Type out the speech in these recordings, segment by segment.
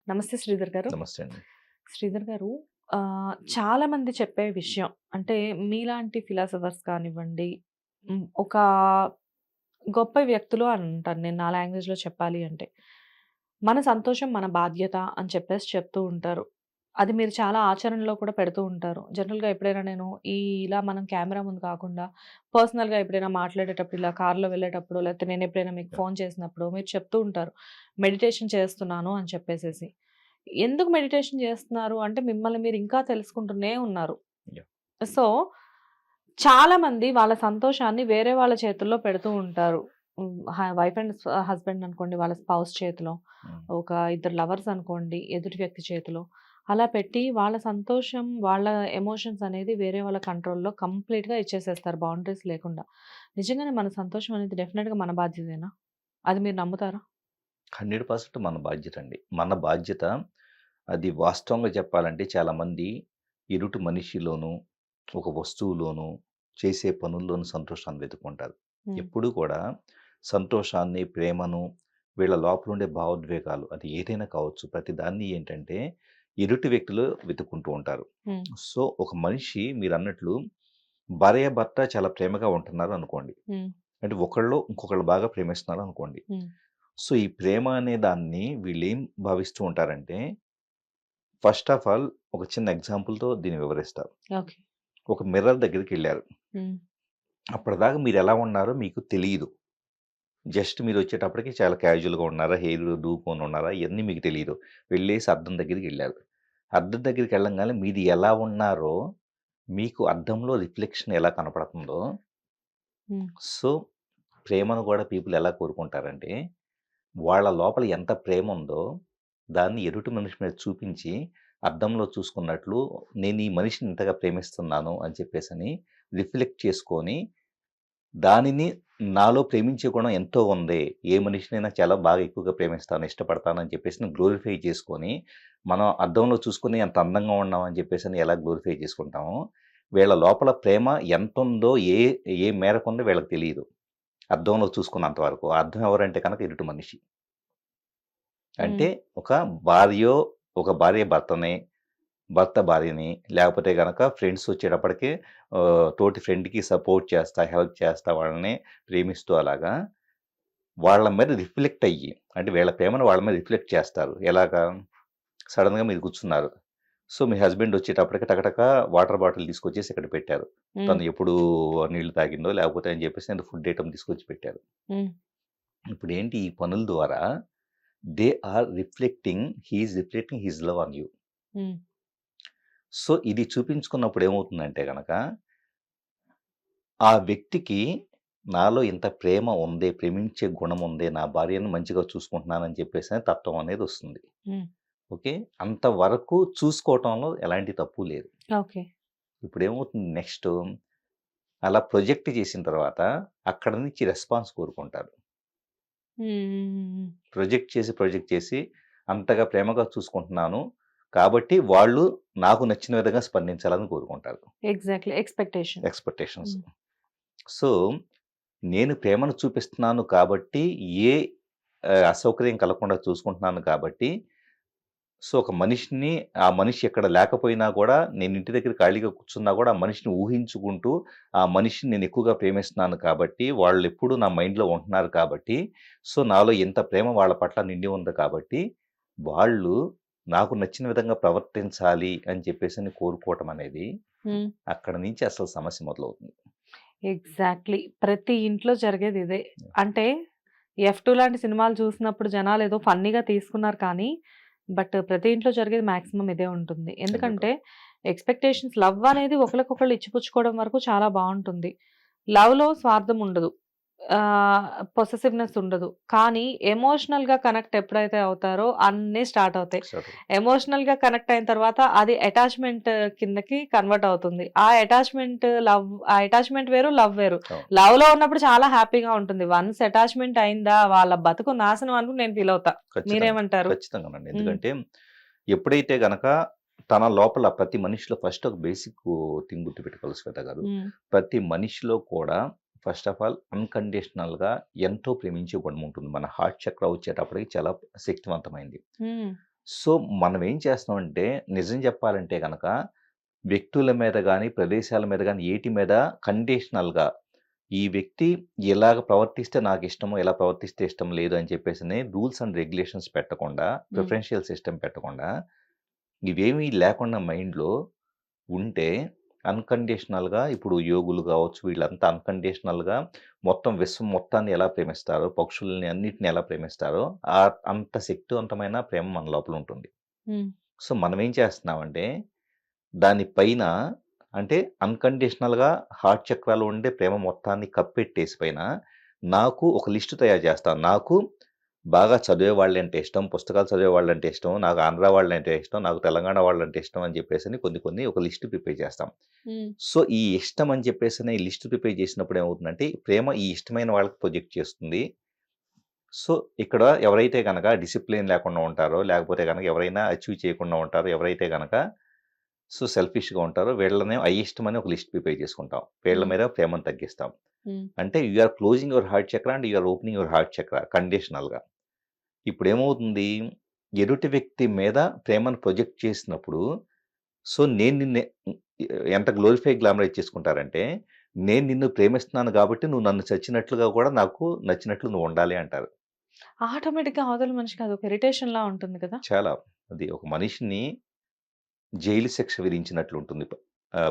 నమస్తే శ్రీధర్ గారు. నమస్తే అండి. శ్రీధర్ గారు చాలామంది చెప్పే విషయం అంటే మీలాంటి ఫిలాసఫర్స్ కానివ్వండి, ఒక గొప్ప వ్యక్తులు అని అంటాను నేను నా లాంగ్వేజ్‌లో చెప్పాలి అంటే. మన సంతోషం మన బాధ్యత అని చెప్పేసి చెప్తూ ఉంటారు. అది మీరు చాలా ఆచరణలో కూడా పెడుతూ ఉంటారు. జనరల్‌గా ఎప్పుడైనా నేను ఇలా మనం కెమెరా ముందు కాకుండా పర్సనల్‌గా ఎప్పుడైనా మాట్లాడేటప్పుడు ఇలా కార్‌లో వెళ్ళేటప్పుడు లేకపోతే నేను ఎప్పుడైనా మీకు యాహ్! ఫోన్ చేసినప్పుడు మీరు చెప్తూ ఉంటారు. మెడిటేషన్ చేస్తున్నాను అని చెప్పేసేసి. ఎందుకు మెడిటేషన్ చేస్తున్నారు అంటే మిమ్మల్ని మీరు ఇంకా తెలుసుకుంటూనే ఉన్నారు. యాహ్! సో, చాలామంది వాళ్ళ సంతోషాన్ని వేరే వాళ్ళ చేతుల్లో పెడుతూ ఉంటారు. వైఫ్ అండ్ హస్బెండ్ అనుకోండి వాళ్ళ స్పౌస్ చేతిలో, హ్మ్. ఒక ఇద్దరు లవర్స్ అనుకోండి ఎదుటి వ్యక్తి చేతిలో. అలా పెట్టి వాళ్ళ సంతోషం, వాళ్ళ ఎమోషన్స్ అనేది వేరే వాళ్ళ కంట్రోల్‌లో కంప్లీట్‌గా ఇచ్చేసేస్తారు బౌండరీస్ లేకుండా. నిజంగానే మన సంతోషం అనేది డెఫినిట్‌గా మన బాధ్యతేనా? అది మీరు నమ్ముతారా? 100% మన బాధ్యతండి. మన బాధ్యత అది వాస్తవంగా చెప్పాలంటే చాలామంది ఎదుటి మనిషిలోనూ, ఒక వస్తువులోనూ, చేసే పనుల్లోనూ సంతోషాన్ని వెతుక్కుంటారు. హ్మ్. ఎప్పుడూ కూడా సంతోషాన్ని, ప్రేమను వీళ్ళ లోపలుండే భావోద్వేగాలు అది ఏదైనా కావచ్చు. ప్రతి దాన్ని ఏంటంటే ఎదుటి వ్యక్తిలో వెతుక్కుంటూ ఉంటారు. హ్మ్. సో, ఒక మనిషి మీరన్నట్లు భార్యాభర్త చాలా ప్రేమగా ఉంటున్నారు అనుకోండి. హ్మ్. అంటే ఒకళ్ళు ఇంకొకళ్ళు బాగా ప్రేమిస్తున్నారు అనుకోండి. హ్మ్. సో, ఈ ప్రేమ అనే దాన్ని వీళ్ళేం భావిస్తూ ఉంటారంటే, ఫస్ట్ ఆఫ్ ఆల్ ఒక చిన్న ఎగ్జాంపుల్‌తో దీన్ని వివరిస్తా. ఓకే. ఒక మిర్రర్ దగ్గరికెళ్లారు. హ్మ్. అప్పటిదాకా మీరెలా ఉన్నారో మీకు తెలీదు. జస్ట్ మీరొచ్చేటప్పటికి చాలా క్యాజువల్‌గా ఉన్నారా, హెయిర్ దూకొని ఉన్నారా, ఇయన్నీ మీకు తెలీదు. వెళ్ళేసి అద్దం దగ్గరికెళ్లారు. అద్దం దగ్గరికెళ్ళంగానే మీది ఎలా ఉన్నారో, మీకు అద్దంలో రిఫ్లెక్షన్ ఎలా కనపడుతుందో, హ్మ్. సో, ప్రేమను గూడా పీపుల్ ఎలా కోరుకుంటారంటే వాళ్ళ లోపల ఎంత ప్రేముందో, దాన్ని ఎదుటి మనిషి మీద చూపించి, అద్దంలో చూసుకున్నట్లు నేను ఈ మనిషిని ఇంతగా ప్రేమిస్తున్నాను అని చెప్పేసని రిఫ్లెక్ట్ చేసుకొని, దానిని నాలో ప్రేమించే గుణం ఎంతో ఉంది. ఏ మనిషినైనా చాలా బాగా ఎక్కువగా ప్రేమిస్తాను, ఇష్టపడతాను అని చెప్పేసి గ్లోరిఫై చేసుకొని, మనం అద్దంలో చూసుకొని ఎంత అందంగా ఉన్నాం అని చెప్పేసని ఎలా గ్లోరిఫై చేసుకుంటామో, వీళ్ళ లోపల ప్రేమ ఎంతుందో, ఏ మేరకుందో వీళ్ళకి తెలీదు. అద్దంలో చూసుకున్నంత వరకు. ఆ అద్దం ఎవరంటే కనుక ఎదుటి మనిషి. హ్మ్. అంటే ఒక భార్యో, ఒక భార్య భర్తని, భర్త భార్యని, లేకపోతే గనక ఫ్రెండ్స్ వచ్చేటప్పటికి తోటి ఫ్రెండ్‌కి సపోర్ట్ చేస్తా, హెల్ప్ చేస్తా, వాళ్ళని ప్రేమిస్తూ అలాగా, వాళ్ళ మీద రిఫ్లెక్ట్ అయ్యి, అంటే వీళ్ళ ప్రేమను వాళ్ళ మీద రిఫ్లెక్ట్ చేస్తారు. ఎలాగా? సడెన్‌గా మీరు కూర్చున్నారు. సో, మీ హస్బెండ్ వచ్చేటప్పటికి టకటక వాటర్ బాటిల్ తీసుకొచ్చేసి ఇక్కడ పెట్టారు. హ్మ్. తను ఎప్పుడు నీళ్లు తాగిందో, లేకపోతే అని చెప్పేసి ఏదో ఫుడ్ ఐటెమ్ తీసుకొచ్చి పెట్టారు. హ్మ్. ఇప్పుడేంటి ఈ పనుల ద్వారా they are reflecting he is reflecting his love on you. Hmm. So, ఇది చూపించుకున్నప్పుడు ఏమవుతుందంటే గనక, ఆ వ్యక్తికి నాలో ఇంత ప్రేమ ఉంది, ప్రేమించే గుణం ఉంది, నా భార్యను మంచిగా చూసుకుంటున్నానని చెప్పేసని తత్వం అనేదొస్తుంది. హ్మ్. ఓకే. అంతవరకు చూసుకోవటంలో ఎలాంటి తప్పు లేదు. ఓకే. ఇప్పుడేమవుతుంది నెక్స్టు, అలా ప్రొజెక్ట్ చేసిన తర్వాత అక్కడి నుంచి రెస్పాన్స్ కోరుకుంటారు. హ్మ్. హ్మ్. హ్మ్. హ్మ్. ప్రొజెక్ట్ చేసి అంతగా ప్రేమగా చూసుకుంటున్నాను. కాబట్టి వాళ్ళు నాకు నచ్చిన విధంగా స్పందించాలని కోరుకుంటారు. ఎగ్జాక్ట్‌లీ. ఎక్స్‌పెక్టేషన్. ఎక్స్‌పెక్టేషన్స్. హ్మ్. సో, నేను ప్రేమను చూపిస్తున్నాను కాబట్టి, ఏ అసౌకర్యం కలగకుండా చూసుకుంటున్నాను కాబట్టి, సో, ఒక మనిషిని ఆ మనిషి ఎక్కడ లేకపోయినా గూడా, నేను ఇంటి దగ్గర ఖాళీగా కూర్చున్నా గూడా, ఆ మనిషిని ఊహించుకుంటూ, ఆ మనిషిని నేను ఎక్కువగా ప్రేమిస్తున్నాను కాబట్టి, వాళ్ళెప్పుడూ నా మైండ్‌లో ఉంటున్నారు కాబట్టి, సో, నాలో ఇంత ప్రేమ వాళ్ళ పట్ల నిండి ఉంది కాబట్టి, వాళ్ళు నాకు నచ్చిన విధంగా ప్రవర్తించాలి అని చెప్పేసని కోరుకోవటం అనేది, హ్మ్. అక్కడి నుంచి అసలు సమస్య మొదలవుతుంది. ఎగ్జాక్ట్‌లీ. ప్రతి ఇంట్లో జరిగేదిదే. అంటే 'ఎఫ్2' లాంటి సినిమాలు చూసినప్పుడు జనాలేదో ఫన్నీగా తీసుకున్నారు కానీ, ప్రతి ఇంట్లో జరిగేది మాక్సిమం ఇదే ఉంటుంది. ఎందుకంటే 100% లవ్ అనేది ఒకళ్ళకొకళ్ళు ఇచ్చిపుచ్చుకోవడం వరకు చాలా బావుంటుంది. లవ్‌లో స్వార్థం ఉండదు. పొసెసివ్‌నెస్ ఉండదు. కానీ ఎమోషనల్‌గా కనెక్ట్ ఎప్పుడైతే అవుతారో అన్నీ స్టార్ట్ అవుతాయి. స్టార్ట్ ఎమోషనల్‌గా కనెక్ట్ అయిన తర్వాత అది అటాచ్‌మెంట్ కిందకి కన్వర్ట్ అవుతుంది. ఆ అటాచ్‌మెంట్ వేరు, లవ్ వేరు. అవును. లవ్‌లో ఉన్నప్పుడు చాలా హ్యాపీగా ఉంటుంది. వన్స్ అటాచ్‌మెంట్ అయిందా వాళ్ళ బతుకు నాశనం అనుకుని నేను ఫీల్ అవుతా. ఖచ్చితంగా. మీరేమంటారు? ఖచ్చితంగానండి. హ్మ్. ఎందుకంటే, ఎప్పుడైతే గనక తన లోపల ప్రతి మనిషిలో ఫస్ట్ ఒక బేసిక్ థింగ్ గుర్తుపెట్టుకోవాలి శ్వేత గారు. హ్మ్. ప్రతి మనిషిలో కూడా ఫస్ట్ ఆఫ్ ఆల్ అన్‌కండిషనల్‌గా ఎంతో ప్రేమించే గుణం ఉంటుంది. మన హార్ట్ చక్ర వచ్చేటప్పటికి చాలా శక్తివంతమైంది. హ్మ్. సో, మనం ఏం చేస్తున్నామంటే నిజం చెప్పాలంటే గనక వ్యక్తుల మీద గాని, ప్రదేశాల మీద గాని, ఏటి మీద కండిషనల్‌గా ఈ వ్యక్తి ఇలాగ ప్రవర్తిస్తే నాకిష్టము, ఇలా ప్రవర్తిస్తే ఇష్టం లేదు అని చెప్పేసని రూల్స్ అండ్ రెగ్యులేషన్స్ పెట్టకుండా, హ్మ్. ప్రిఫరెన్షియల్ సిస్టమ్ పెట్టకుండా, ఇవేమీ లేకుండా మైండ్‌లో ఉంటే అన్‌కండిషనల్‌గా ఇప్పుడు యోగులు గావచ్చు, వీళ్ళంతా అన్‌కండిషనల్‌గా మొత్తం విశ్వం మొత్తాన్ని ఎలా ప్రేమిస్తారో, పక్షుల్ని అన్నిటిని ఎలా ప్రేమిస్తారో, అంత శక్తివంతమైన ప్రేమ మన లోపల ఉంటుంది. హ్మ్. సో, మనం ఏం చేస్తున్నామంటే, దాని పైన అంటే అన్‌కండిషనల్‌గా హార్ట్ చక్రాలో ఉండే ప్రేమ మొత్తాన్ని కప్పెట్టేసి పైన, నాకు ఒక లిస్ట్ తయారు చేస్తాను. నాకు బాగా చదివే వాళ్ళంటే ఇష్టం, పుస్తకాలు చదివే వాళ్ళంటే ఇష్టం, నాకు ఆంధ్ర వాళ్ళంటే ఇష్టం, నాకు తెలంగాణ వాళ్ళంటే ఇష్టం అని చెప్పేసని కొన్ని ఒక లిస్ట్ ప్రిపేర్ చేస్తాం. హ్మ్. సో, ఈ ఇష్టం అని చెప్పేసని ఈ లిస్ట్ ప్రిపేర్ చేసినప్పుడు ఏమవుతుందంటే, ప్రేమ ఈ ఇష్టమైన వాళ్ళకి ప్రొజెక్ట్ చేస్తుంది. సో, ఇక్కడ ఎవరైతే గనక డిసిప్లిన్ లేకుండా ఉంటారో, లేకపోతే గనక ఎవరైనా అచీవ్ చేయకుండా ఉంటారో, ఎవరైతే గనక సెల్ఫిష్‌గా ఉంటారో వీళ్ళని అయిష్టమని ఒక లిస్ట్ ప్రిపేర్ చేసుకుంటాం. వీళ్ళ హ్మ్. మీద ప్రేమను తగ్గిస్తాం. హ్మ్. అంటే you are closing your heart chakra and you are opening your heart chakra కండిషనల్‌గా. ఇప్పుడేమవుతుంది, ఎదుటి వ్యక్తి మీద ప్రేమను ప్రొజెక్ట్ చేసినప్పుడు, సో, నేను నిన్నే ఎంత గ్లోరిఫై, గ్లామరైజ్ చేసుకుంటారంటే, నేను నిన్ను ప్రేమిస్తున్నాను గాబట్టి, నువ్వు నన్ను చచ్చినట్లుగా గూడా నాకు నచ్చినట్లు నువ్వుండాలి అంటారు. ఆటోమేటిక్‌గా అవతల మనిషికి అదొక ఇరిటేషన్‌లా ఉంటుంది కదా! చాలా. అది ఒక మనిషిని జైలు శిక్ష విధించినట్లుంటుంది.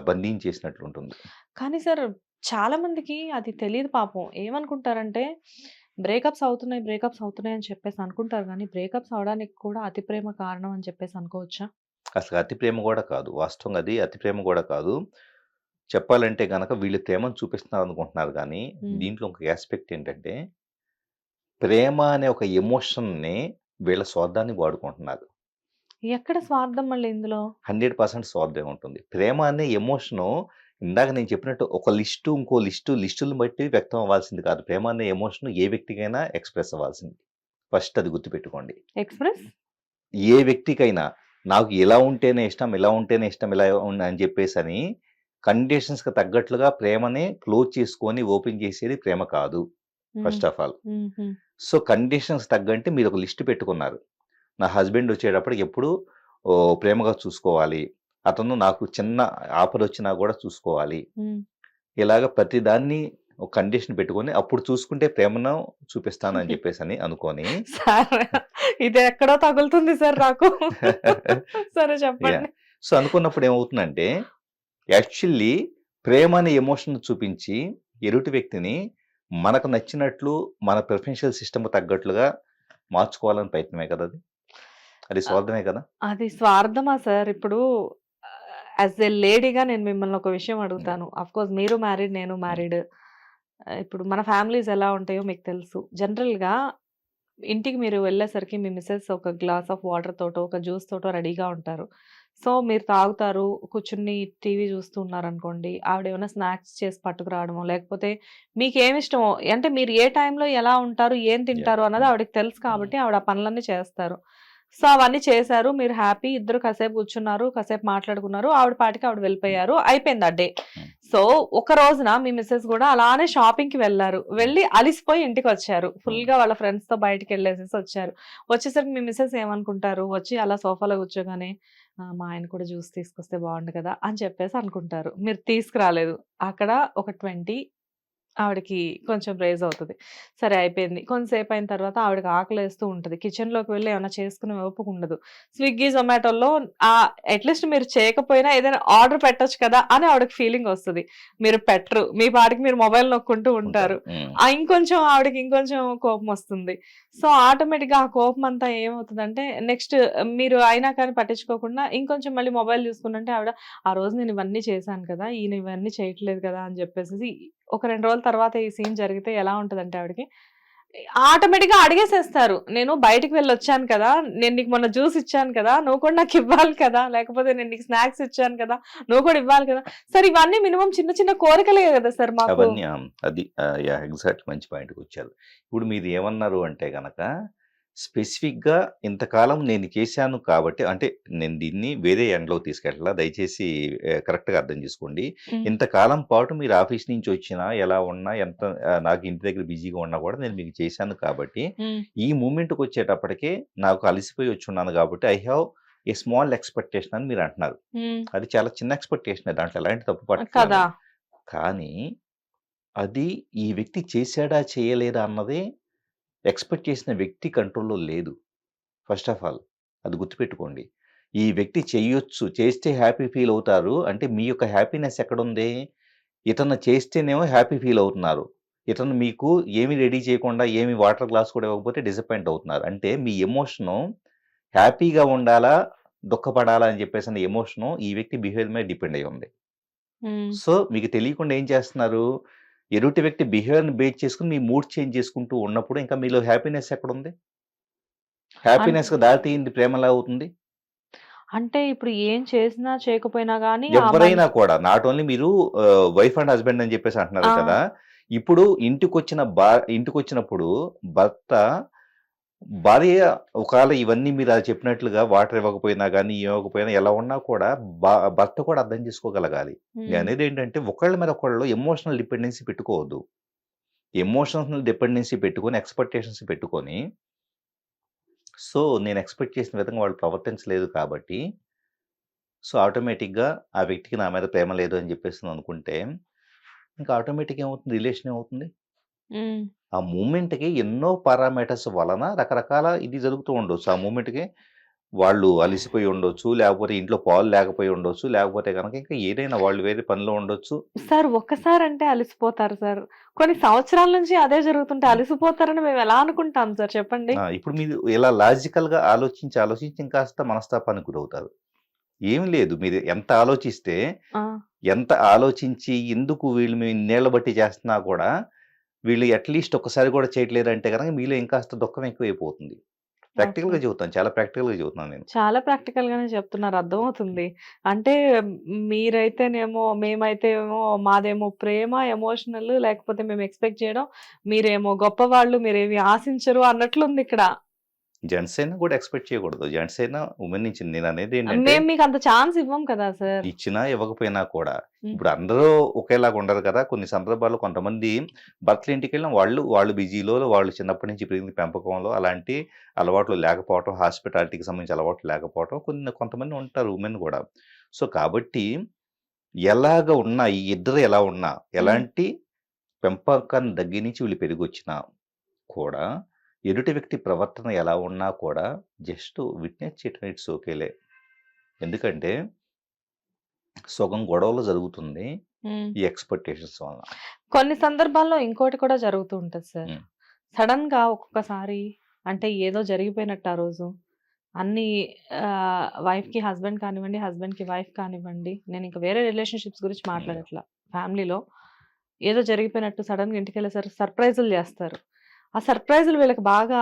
బంధించేసినట్లుంటుంది. కానీ సార్ చాలా మందికి అది తెలీదు పాపం. ఏమనుకుంటారంటే బ్రేకప్స్ అవుతున్నాయి అని చెప్పేసి అనుకుంటారు గానీ, బ్రేకప్స్ అవ్వడానికి కూడా అతి ప్రేమ కారణం అని చెప్పేసి అనుకోవచ్చా? అసలు అతి ప్రేమ గూడా కాదు. వాస్తవంగా అది అతి ప్రేమ గూడా కాదు. చెప్పాలంటే గనక వీళ్ళు ప్రేమను చూపిస్తున్నారనుకుంటున్నారు గానీ, హ్మ్. దీంట్లో ఇంకొక యాస్పెక్ట్ ఏంటంటే, ప్రేమ అనే ఒక ఎమోషన్‌ని వీళ్ళ స్వార్థానికి వాడుకుంటున్నారు. ఎక్కడ స్వార్థం మళ్ళీ ఇందులో? 100% స్వార్థం ఉంటుంది. ప్రేమ అనే ఎమోషను ఇందాక నేను చెప్పినట్టు ఒక లిస్టు, ఇంకో లిస్టులను బట్టి వ్యక్తం అవ్వాల్సింది కాదు. ప్రేమ అనే ఎమోషన్ ఏ వ్యక్తికైనా ఎక్స్‌ప్రెస్ అవ్వాల్సింది. ఫస్ట్ అది గుర్తుపెట్టుకోండి. ఎక్స్‌ప్రెస్? ఏ వ్యక్తికైనా నాకు ఇలా ఉంటేనే ఇష్టం, ఇలా ఉంటేనే ఇష్టం, ఇలా అని చెప్పేసని కండిషన్స్‌కి తగ్గట్లుగా ప్రేమని క్లోజ్ చేసుకొని ఓపెన్ చేసేది ప్రేమ కాదు. హ్మ్. First of all. హుహు. సో, కండిషన్స్ తగ్గంటే మీరొక లిస్ట్ పెట్టుకున్నారు. నా హస్బెండ్ వచ్చేటప్పటికి ఎప్పుడు ప్రేమగా చూసుకోవాలి. అతను నాకు చిన్న ఆపదొచ్చినా గూడా చూసుకోవాలి. హ్మ్. ఇలాగ ప్రతి దాన్ని ఒక కండిషన్ పెట్టుకొని అప్పుడు చూసుకుంటే ప్రేమను చూపిస్తానని చెప్పేసని అనుకోని సార్ ఇదెక్కడో తగులుతుంది సార్ నాకు. సరే యాహ్! చెప్పండి. సో, అనుకున్నప్పుడు ఏమవుతుందంటే యాక్చువల్లీ ప్రేమ అనే ఎమోషన్ చూపించి ఎదుటి వ్యక్తిని మనకు నచ్చినట్లు మన ప్రిఫరెన్షియల్ సిస్టమ్‌కి తగ్గట్లుగా మార్చుకోవాలని ప్రయత్నమే కదా అది. అది అ స్వార్థమే కదా! అది స్వార్థమా సార్? ఇప్పుడు యాస్ ఎ లేడీగా నేను మిమ్మల్ని ఒక విషయం యాహ్! అడుగుతాను. ఆఫ్‌కోర్స్ మీరు మ్యారీడ్, నేను హ్మ్. మ్యారీడ్. ఇప్పుడు మన ఫ్యామిలీస్ ఎలా ఉంటాయో మీకు తెలుసు. జనరల్‌గా ఇంటికి మీరు వెళ్ళేసరికి మీ మిసెస్ ఒక గ్లాస్ ఆఫ్ వాటర్ తోటో, ఒక జ్యూస్ తోటో రెడీగా ఉంటారు. సో, మీరు తాగుతారు, కూర్చొని టీవీ చూస్తూ ఉన్నారనుకోండి, ఆవిడేమైనా స్నాక్స్ చేసి పట్టుకురావడమో, లేకపోతే మీకేమిష్టమో అంటే మీరు ఏ టైంలో ఎలా ఉంటారు, ఏం యాహ్! తింటారు అన్నది హ్మ్. ఆవిడకి తెలుసు హ్మ్. కాబట్టి ఆవిడ ఆ పనులన్నీ చేస్తారు. సో, అవన్నీ చేశారు. మీరు హ్యాపీ. ఇద్దరు కాసేపు కూర్చున్నారు, కాసేపు మాట్లాడుకున్నారు. ఆవిడ పాటికి ఆవిడ హ్మ్. వెళ్ళిపోయారు. అయిపోయింది ఆ డే. హ్మ్. సో, ఒక రోజున మీ మిసెస్ గూడా అలానే షాపింగ్‌కి వెళ్లారు. హ్మ్. వెళ్లి అలిసిపోయి ఇంటికొచ్చారు. హ్మ్. ఫుల్‌గా వాళ్ళ ఫ్రెండ్స్‌తో బయటికెళ్ళేసేసి వచ్చారు. వచ్చేసరికి మీ మిసెస్ ఏమనుకుంటారు? వచ్చి అలా సోఫాలో కూర్చోగానే మా ఆయన కూడా జ్యూస్ తీసుకొస్తే బావుండు కదా! అని చెప్పేసి అనుకుంటారు. మీరు తీసుకురాలేదు. అక్కడ ఒక 20 ఆవిడకి కొంచెం రైజ్ అవుతది. సరే అయిపోయింది. కొంతసేపు అయిన తర్వాత ఆవిడకి ఆకలేస్తూ ఉంటది. కిచెన్‌లోకి వెళ్లి ఏమన్నా చేసుకునే ఓపిక ఉండదు. స్విగ్గీ, జొమాటోలో అట్‌లీస్ట్ మీరు చేయకపోయినా ఏదైనా ఆర్డర్ పెట్టొచ్చు కదా! అని ఆవిడకి ఫీలింగ్ వస్తది. మీరు పెట్టరు. మీ పాటికి మీరు మొబైల్ నొక్కుంటూ ఉంటారు. ఉంటారు. హ్మ్. ఇంకొంచెం ఆవిడకి ఇంకొంచెం కోపమొస్తుంది. సో, ఆటోమేటిక్‌గా ఆ కోపమంతా ఏమవుతదంటే నెక్స్ట్ మీరు అయినా కానీ పట్టించుకోకుండా ఇంకొంచెం మళ్ళీ మొబైల్ చూసుకునంటే ఆవిడ ఆ రోజు నేను ఇవన్నీ చేశాను కదా! ఈయన ఇవన్నీ చేయట్లేదు కదా! అని చెప్పేసేసి ఒక 2 రోజుల తర్వాత ఈ సీన్ జరిగితే ఎలా ఉంటదంటే ఆవిడకి, ఆటోమేటిక్‌గా అడిగేసేస్తారు. నేను బయటికి వెళ్ళొచ్చాను కదా! నేను నీకు మొన్న జ్యూస్ ఇచ్చాను కదా! నువ్వు కూడా నాకివ్వాలి కదా! లేకపోతే నేను నీకు స్నాక్స్ ఇచ్చాను కదా! నువ్వు కూడా ఇవ్వాలి కదా! సార్ ఇవన్నీ మినిమమ్ చిన్న చిన్న కోరికలే కదా సార్ మాకు. అవన్నీ అది యాహ్! ఎగ్జాక్ట్ మంచి పాయింట్‌కొచ్చారు. ఇప్పుడు మీరు ఏమన్నారు అంటే గనక, స్పెసిఫిక్‌గా ఇంతకాలం నేను చేశాను కాబట్టి అంటే నేను దీన్ని వేరే ఎండ్‌లో తీసుకెళ్ళలా. దయచేసి కరెక్ట్‌గా అర్థం చేసుకోండి. హ్మ్. ఇంతకాలం పాటు మీరు ఆఫీస్ నుంచి వచ్చినా, ఎలా ఉన్నా, ఎంత నాకు ఇంటి దగ్గర బిజీగా ఉన్నా కూడా నేను మీకు చేశాను కాబట్టి, హ్మ్. ఈ మూమెంట్‌కొచ్చేటప్పటికే నాకు అలసిపోయి వచ్చున్నాను కాబట్టి I have a small expectation అని మీరు అంటున్నారు. హ్మ్. అది చాలా చిన్న ఎక్స్‌పెక్టేషనే. దాంట్లో ఎలాంటి తప్పు పట్టట్లా కదా! నేను. కానీ అది ఈ వ్యక్తి చేశాడా? చేయలేదా? అన్నది ఎక్స్‌పెక్ట్ చేసిన వ్యక్తి కంట్రోల్‌లో లేదు. ఫస్ట్ ఆఫ్ ఆల్ అది గుర్తుపెట్టుకోండి. ఈ వ్యక్తి చెయ్యొచ్చు. చేస్తే హ్యాపీ ఫీల్ అవుతారు. అంటే మీ యొక్క హ్యాపీనెస్ ఎక్కడుంది? ఇతను చేస్తేనేమో హ్యాపీ ఫీల్ అవుతున్నారు. ఇతను మీకు ఏమి రెడీ చేయకుండా, ఏమి వాటర్ గ్లాస్ కూడా ఇవ్వకపోతే డిసప్పాయింట్ అవుతున్నారు. అంటే మీ ఎమోషను హ్యాపీగా ఉండాలా? దుఃఖపడాలా? అని చెప్పేసన్న ఎమోషను ఈ వ్యక్తి బిహేవియర్ మీద డిపెండ్ అయ్యి ఉంది. హ్మ్. సో, మీకు తెలియకుండా ఏం చేస్తున్నారు? ఎదుటి వ్యక్తి బిహేవియర్‌ని బేస్ చేసుకొని మీ మూడ్ చేంజ్ చేసుకుంటూ ఉన్నప్పుడు ఇంకా మీలో హ్యాపీనెస్ ఎక్కడుంది? అన్ హ్యాపీనెస్‌కి దారి తీయంది ప్రేమ ఎలా అవుతుంది? అంటే ఇప్పుడు ఏం చేసినా, చేయకపోయినా గాని ఆ ఎవ్వరైనా మనిషి కూడా నాట్ ఓన్లీ మీరు వైఫ్ అండ్ హస్బాండ్ అని చెప్పేసి అంటున్నారు ఆ! కదా! ఇప్పుడు ఇంటికొచ్చినప్పుడు భర్త భార్య ఒకవేళ ఇవన్నీ మీరు అది చెప్పినట్లుగా వాటర్ ఇవ్వకపోయినా గానీ, ఇవ్వకపోయినా ఎలా ఉన్నా కూడా భర్త కూడా అర్థం చేసుకోగలగాలి. హ్మ్. నేననేదేంటంటే ఒకళ్ళ మీద ఒకళ్ళు ఎమోషనల్ డిపెండెన్సీ పెట్టుకోవద్దు. ఎమోషనల్ డిపెండెన్సీ పెట్టుకొని, ఎక్స్‌పెక్టేషన్స్ పెట్టుకొని, సో, నేను ఎక్స్‌పెక్ట్ చేసిన విధంగా వాళ్ళు ప్రవర్తించలేదు కాబట్టి, సో, ఆటోమేటిక్‌గా ఆ వ్యక్తికి నా మీద ప్రేమ లేదు అని చెప్పేసననుకుంటే, ఇంకా ఆటోమేటిక్‌గా ఏమవుతుంది రిలేషన్ ఏమవుతుంది? హ్మ్. ఆ మూమెంట్‌కి ఎన్నో పారామీటర్స్ వలన రకరకాల ఇది జరుగుతూ ఉండొచ్చు. ఆ మూమెంట్‌కి వాళ్ళు అలిసిపోయి ఉండొచ్చు, లేకపోతే ఇంట్లో పాలు లేకపోయి ఉండొచ్చు, లేకపోతే గనక ఇంకా ఏదైనా వాళ్ళు వేరే పనిలో ఉండొచ్చు. సార్ ఒక్కసారంటే అలిసిపోతారు సార్. కొన్ని సంవత్సరాల నుంచి అదే జరుగుతుంటే హ్మ్. అలిసిపోతారని మేమెలా అనుకుంటాం సార్ చెప్పండి? ఇప్పుడు మీరు ఇలా లాజికల్‌గా ఆలోచించి ఇంకాస్త మనస్తాపానికి గురవుతారు. ఏమి లేదు. మీరు ఎంత ఆలోచిస్తే, ఆ! ఎంత ఆలోచించి ఎందుకు వీళ్ళు మేము ఇన్నేళ్ల బట్టి చేస్తున్నా కూడా, వీళ్ళు అట్‌లీస్ట్ ఒక్కసారి కూడా చేయట్లేదంటే గనక మీలో ఇంకాస్త దుఃఖం ఎక్కువైపోతుంది. ఓకే. ప్రాక్టికల్‌గా చెబుతాను. చాలా ప్రాక్టికల్‌గా చెబుతున్నాను నేను. చాలా ప్రాక్టికల్‌గానే చెప్తున్నారు. అర్థమవుతుంది. అంటే మీరైతేనేమో మేమైతేమో మాదేమో ప్రేమ, ఎమోషనల్ లేకపోతే మేము ఎక్స్‌పెక్ట్ చేయడం. మీరేమో గొప్పవాళ్ళు, మీరేమి ఆశించరు అన్నట్లుందిక్కడ. జెంట్స్ అయినా కూడా ఎక్స్‌పెక్ట్ చేయకూడదు. జెంట్స్ అయినా వుమెన్ నుంచి నేననేదేంటంటే, మేము మీకంత ఛాన్స్ ఇవ్వం కదా సార్. ఇచ్చినా ఇవ్వకపోయినా కూడా, హ్మ్. ఇప్పుడు అందరూ ఒకేలాగా ఉండరు కదా! కొన్ని సందర్భాల్లో కొంతమంది భర్తల ఇంటికెళ్ళిన వాళ్ళు బిజీలో, వాళ్ళు చిన్నప్పటి నుంచి పెరిగిన పెంపకంలో అలాంటి అలవాట్లు లేకపోవటం, హాస్పిటాలిటీకి సంబంధించిన అలవాట్లు లేకపోవటం కొంతమంది ఉంటారు వుమెన్ గూడా. సో, కాబట్టి ఎలాగ ఉన్నా ఈ ఇద్దరు ఎలా ఉన్నా, హ్మ్. ఎలాంటి పెంపకాన్ని దగ్గర నుంచి వీళ్ళు పెరిగొచ్చినా కూడా, ఎదుటి వ్యక్తి ప్రవర్తన ఎలా ఉన్నా కూడా జస్ట్ విట్‌నెస్ చేయటం ఇట్స్ ఓకేలే. ఎందుకంటే సగం గొడవలు జరుగుతుంది హ్మ్. ఈ ఎక్స్‌పెక్టేషన్స్ వలన. కొన్ని సందర్భాల్లో ఇంకోటి కూడా జరుగుతూ ఉంటది సార్. హ్మ్. సడెన్‌గా ఒక్కొక్కసారి అంటే ఏదో జరిగిపోయినట్టు ఆ రోజు అన్నీ వైఫ్‌కి హస్బెండ్ కానివ్వండి, హస్బెండ్‌కి వైఫ్ కానివ్వండి, నేనింక వేరే రిలేషన్‌షిప్స్ గురించి హ్మ్. మాట్లాడట్లా. ఫ్యామిలీలో ఏదో జరిగిపోయినట్టు సడెన్‌గా ఇంటికెళ్ళేసరికి సర్ప్రైజులు జేస్తారు. ఆ సర్ప్రైజులు వీళ్ళకి బాగా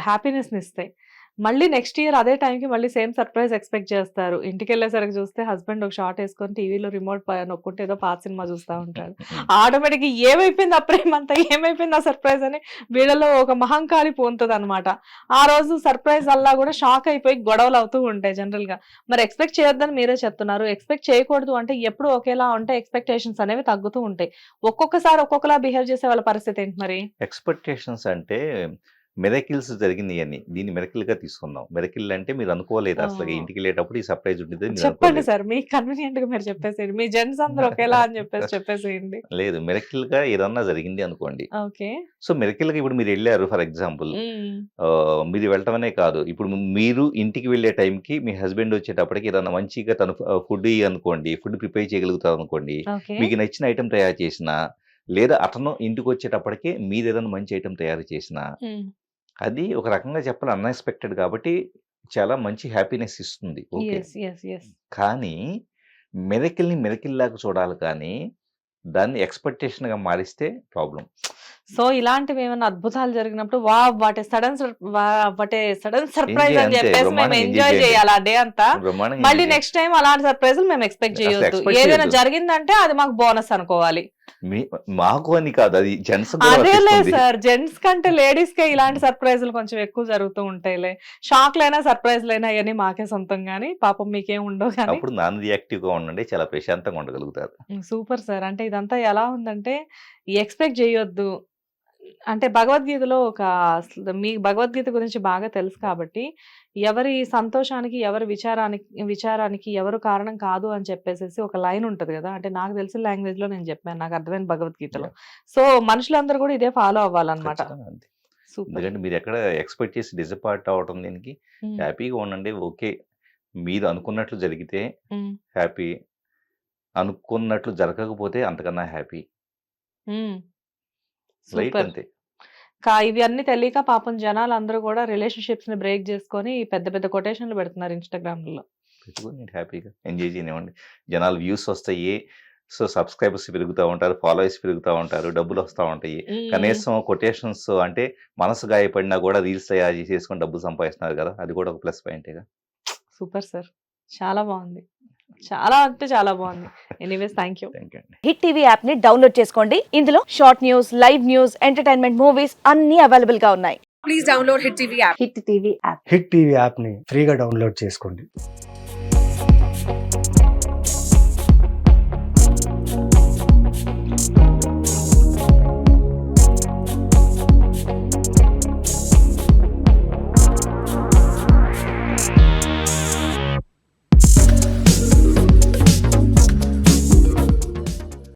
హ్యాపీనెస్‌నిస్తాయి. మళ్ళీ నెక్స్ట్ ఇయర్ అదే టైంకి మళ్ళీ సేమ్ సర్ప్రైజ్ ఎక్స్‌పెక్ట్ చేస్తారు. ఇంటికెళ్ళేసరికి చూస్తే హస్బెండ్ ఒక షార్ట్ యేసుకొని టీవీలో రిమోట్ నొక్కుంటే ఏదో పాత సినిమా చూస్తా ఉంటాడు. హ్మ్. ఆటోమేటిక్‌గా ఏమైపోయింది ఆ ప్రేమంతా? ఏమైపోయింది ఆ సర్ప్రైజ్ అని వీళ్ళలో ఒక మహంకాళి పూనుతదనమాట. ఆ రోజు సర్ప్రైజ్ అల్లా గూడా షాక్ అయిపోయి గొడవలవుతూ ఉంటాయి జనరల్‌గా. మరి ఎక్స్‌పెక్ట్ చేయొద్దని మీరే చెప్తున్నారు. ఎక్స్‌పెక్ట్ చేయకూడదు అంటే ఎప్పుడు ఒకేలా ఉంటే ఎక్స్‌పెక్టేషన్స్ అనేవి తగ్గుతూ ఉంటాయి. ఒక్కొక్కసారి ఒక్కొక్కలా బిహేవ్ చేసే వాళ్ళ పరిస్థితి ఏంటి మరి? ఎక్స్‌పెక్టేషన్స్ అంటే మిరకిల్స్ జరిగినియని. దీన్ని మిరకిల్‌గా తీసుకుందాం. మిరకిల్ అంటే మీరు అనుకోలేదు అసలకి ఓహ్! ఇంటికెళ్ళేటప్పుడు ఈ సర్ప్రైజ్ ఉండిద్దని మీరు చెప్పండి అనుకోలేదు. సార్. మీకు కన్వీనియంట్‌గా మీరు చెప్పేసేయండి. మీ జెంట్స్ అందరూ ఒకేలా అని చెప్పేసేయండి. లేదు. మిరకిల్‌గా ఏదన్నా జరిగింది అనుకోండి. ఓకే. సో, మిరకిల్‌గా ఇప్పుడు మీరెళ్లారు ఫర్ ఎగ్జాంపుల్. హ్మ్. మీరు వెళ్ళటం అనే కాదు. ఇప్పుడు మీరు ఇంటికి వెళ్ళే టైంకి మీ హస్బెండ్ వచ్చేటప్పటికి ఏదన్నా మంచిగా తను ఫుడ్ ఇయ్యనుకోండి. ఫుడ్ ప్రిపేర్ చేయగలుగుతారనుకోండి. ఓకే. మీకు నచ్చిన ఐటెమ్ తయారు చేసినా, లేదా అతను ఇంటికొచ్చేటప్పటికి మీరేదైనా మంచి ఐటెమ్ తయారు చేసినా, హ్మ్. అది ఒక రకంగా చెప్పాలి అన్‌ఎక్స్‌పెక్టెడ్ కాబట్టి చాలా మంచి హ్యాపీనెస్ ఇస్తుంది. ఓకే. యెస్. యెస్. యెస్. కానీ మిరకిల్‌ని మిరకిల్‌లాగా చూడాలి కానీ, దాన్ని ఎక్స్‌పెక్టేషన్‌గా మారిస్తే ప్రాబ్లమ్. సో, ఇలాంటివేమన్నా అద్భుతాలు జరిగినప్పుడు wow! What a sudden surprise అని అంతే జెప్పేసి మేము బ్రహ్మాండంగా ఎంజాయ్ ఎంజాయ్ చేయండి. జేయాలి ఆ డే అంతా. బ్రహ్మాండంగా మళ్ళీ ఎంజాయ్ చేయండి. నెక్స్ట్ టైమ్ అలాంటి సర్ప్రైజులు మేము ఎక్స్‌పెక్ట్ అసలు చేయొద్దు. ఎక్స్‌పెక్ట్ ఏదైనా చేయొద్దు. జరిగిందంటే అది మాకు బోనస్ అనుకోవాలి. మాకు అని కాదు, అది జెంట్స్ కూడా అదేలే వర్తిస్తుంది. సార్, జెంట్స్ కంటే లేడీస్ కే ఇలాంటి సర్ప్రైజ్లు కొంచెం ఎక్కువ జరుగుతూ ఉంటాయిలే. షాక్లైనా సర్ప్రైజ్లైనా అవన్నీ మాకే సొంతం గానీ పాపం మీకేం ఉండవు కానీ. అప్పుడు నాన్ రియాక్టివ్గా ఉండండి, చాలా ప్రశాంతంగా ఉండగలుగుతారు. Super sir. అంటే ఇదంతా ఎలా ఉందంటే ఎక్స్పెక్ట్ చేయొద్దు. అంటే భగవద్గీతలో మీకు భగవద్గీత గురించి బాగా తెలుసు కాబట్టి, ఎవరి సంతోషానికి, ఎవరి విచారానికి ఎవరు కారణం కాదు అని చెప్పేసేసి ఒక లైన్ ఉంటది గదా! అంటే నాకు తెలిసిన లాంగ్వేజ్‌లో నేను చెప్పాను. నాకు అర్థమైన భగవద్గీతలో. యాహ్! సో, మనుషులందరూ కూడా ఇదే ఫాలో అవ్వాలన్నమాట. ఖచ్చితంగా అంతే. సూపర్. ఎందుకంటే మీరెక్కడ ఎక్స్‌పెక్ట్ చేసి డిసప్పాయింట్ అవ్వటం దేనికి? హ్మ్. హ్యాపీగా ఉండండి. ఓకే. మీరు అనుకున్నట్లు జరిగితే హ్మ్. హ్యాపీ. అనుకున్నట్లు జరగకపోతే అంతకన్నా హ్యాపీ. హ్మ్. Right super. అంతే. ఇవన్నీ తెలియక పాపం జనాలందరూ కూడా రిలేషన్‌షిప్స్‌ని బ్రేక్ జేసుకొని పెద్ద పెద్ద కొటేషన్‌లు పెడుతున్నారు ఇన్‌స్టాగ్రామ్‌లలో. పెట్టుకొని హ్యాపీగా ఎంజాయ్ చేయనివ్వండి. జనాలు వ్యూస్ వస్తాయి. సో, సబ్‌స్క్రైబర్స్ పెరుగుతా ఉంటారు. ఫాలోవర్స్ పెరుగుతా ఉంటారు. డబ్బులొస్తా ఉంటాయి. హ్మ్. కనీసం కొటేషన్స్ అంటే మనసు గాయపడినా గూడా రీల్స్ తయారు చేసేసుకొని డబ్బులు సంపాదిస్తున్నారు గదా! అది కూడా ఒక ప్లస్ పాయింటేగా. Super sir. చాలా బావుంది. చాలా అంటే చాలా బావుంది. Anyways thank you. Thank you అండి. హిట్ టీవీ యాప్ ని డౌన్లోడ్ చేసుకోండి. ఇందులో short news, live news, entertainment movies అన్ని అవైలబుల్ గా ఉన్నాయి. Please download Hit TV app. Hit TV app. Hit TV యాప్ని ఫ్రీగా డౌన్లోడ్ చేసుకోండి.